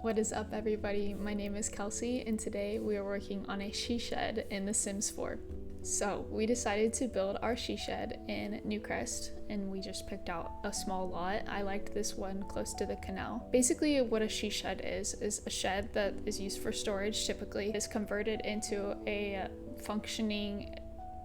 What is up, everybody? My name is Kelsey, and today we are working on a she shed in The Sims 4. So we decided to build our she shed in Newcrest, and we just picked out a small lot. I liked this one close to the canal. Basically, what a she shed is a shed that is used for storage. Typically, is converted into a functioning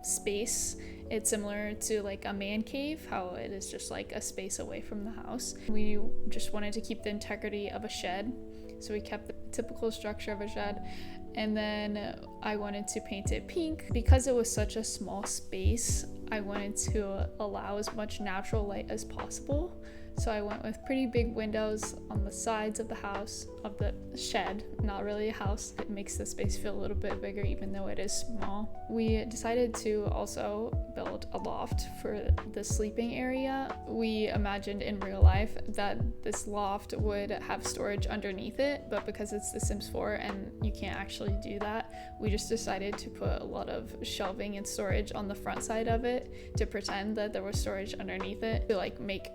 space. It's similar to like a man cave, how it is just like a space away from the house. We just wanted to keep the integrity of a shed, so we kept the typical structure of a shed. And then I wanted to paint it pink. Because it was such a small space, I wanted to allow as much natural light as possible. So I went with pretty big windows on the sides of the house, of the shed, not really a house. It makes the space feel a little bit bigger even though it is small. We decided to also build a loft for the sleeping area. We imagined in real life that this loft would have storage underneath it, but because it's The Sims 4 and you can't actually do that, we just decided to put a lot of shelving and storage on the front side of it to pretend that there was storage underneath it, to like make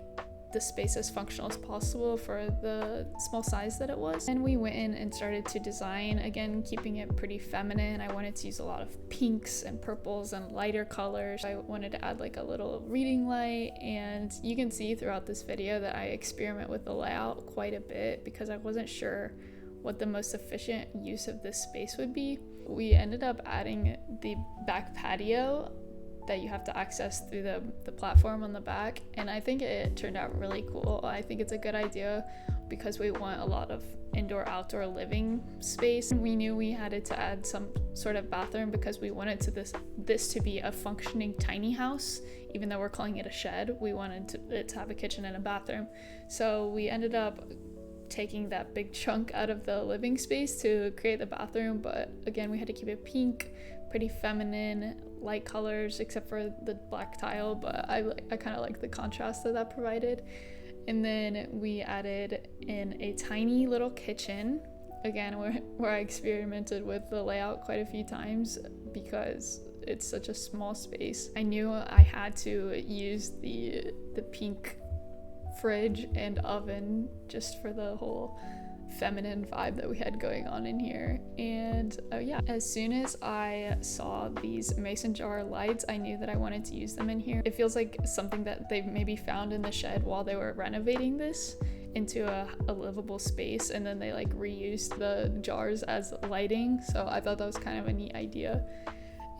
the space as functional as possible for the small size that it was. And we went in and started to design, again keeping it pretty feminine. I wanted to use a lot of pinks and purples and lighter colors. I wanted to add like a little reading light, and you can see throughout this video that I experiment with the layout quite a bit because I wasn't sure what the most efficient use of this space would be. We ended up adding the back patio that you have to access through the platform on the back, and I think it turned out really cool. I think it's a good idea because we want a lot of indoor-outdoor living space. We knew we had to add some sort of bathroom because we wanted this to be a functioning tiny house. Even though we're calling it a shed, we wanted it to have a kitchen and a bathroom. So we ended up taking that big chunk out of the living space to create the bathroom, but again we had to keep it pink, pretty feminine, light colors except for the black tile, but I kind of like the contrast that provided. And then we added in a tiny little kitchen, again where I experimented with the layout quite a few times because it's such a small space. I knew I had to use the pink fridge and oven just for the whole feminine vibe that we had going on in here. And yeah, as soon as I saw these mason jar lights, I knew that I wanted to use them in here. It feels like something that they maybe found in the shed while they were renovating this into a livable space, and then they like reused the jars as lighting. So I thought that was kind of a neat idea.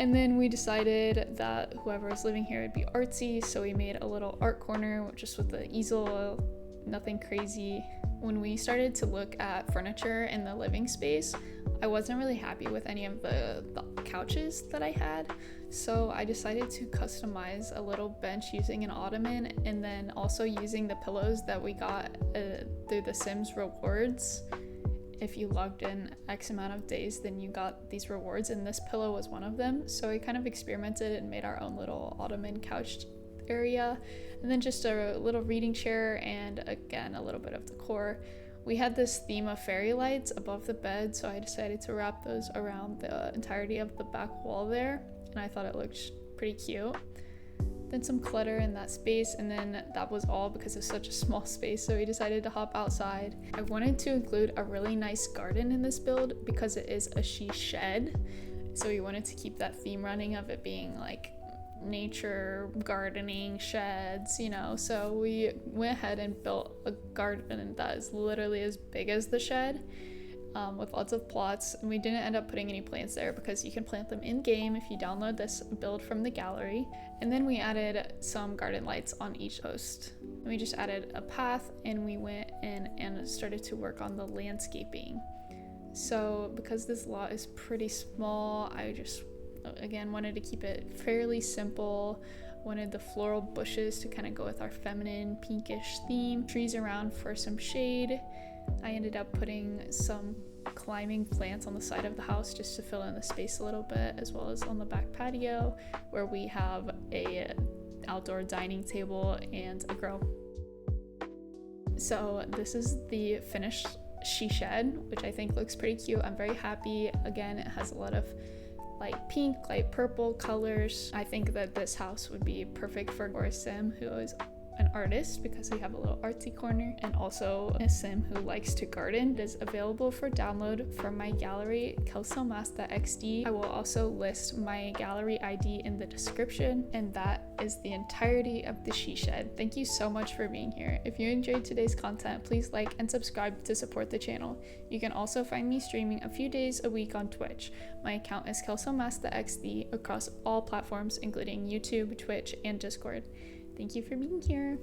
And then we decided that whoever was living here would be artsy, so we made a little art corner just with the easel, nothing crazy. When we started to look at furniture in the living space, I wasn't really happy with any of the couches that I had, so I decided to customize a little bench using an ottoman, and then also using the pillows that we got through the Sims rewards. If you logged in X amount of days, then you got these rewards, and this pillow was one of them. So we kind of experimented and made our own little ottoman couch area, and then just a little reading chair, and again a little bit of decor. We had this theme of fairy lights above the bed, so I decided to wrap those around the entirety of the back wall there, and I thought it looked pretty cute. Then some clutter in that space, and then that was all because it's such a small space, so we decided to hop outside. I wanted to include a really nice garden in this build because it is a she shed, so we wanted to keep that theme running of it being like nature, gardening, sheds, you know. So we went ahead and built a garden that is literally as big as the shed, with lots of plots, and we didn't end up putting any plants there because you can plant them in game if you download this build from the gallery. And then we added some garden lights on each post, and we just added a path, and we went in and started to work on the landscaping. So because this lot is pretty small, I just again wanted to keep it fairly simple. Wanted the floral bushes to kind of go with our feminine pinkish theme, trees around for some shade. I ended up putting some climbing plants on the side of the house just to fill in the space a little bit, as well as on the back patio where we have a outdoor dining table and a grill. So this is the finished she shed, which I think looks pretty cute. I'm very happy. Again, it has a lot of light pink, light purple colors. I think that this house would be perfect for a sim who is an artist because we have a little artsy corner, and also a sim who likes to garden. It is available for download from my gallery, kelsomastaXD. I will also list my gallery ID in the description, and that is the entirety of the She Shed. Thank you so much for being here. If you enjoyed today's content, please like and subscribe to support the channel. You can also find me streaming a few days a week on Twitch. My account is kelsomastaXD across all platforms, including YouTube, Twitch, and Discord. Thank you for being here.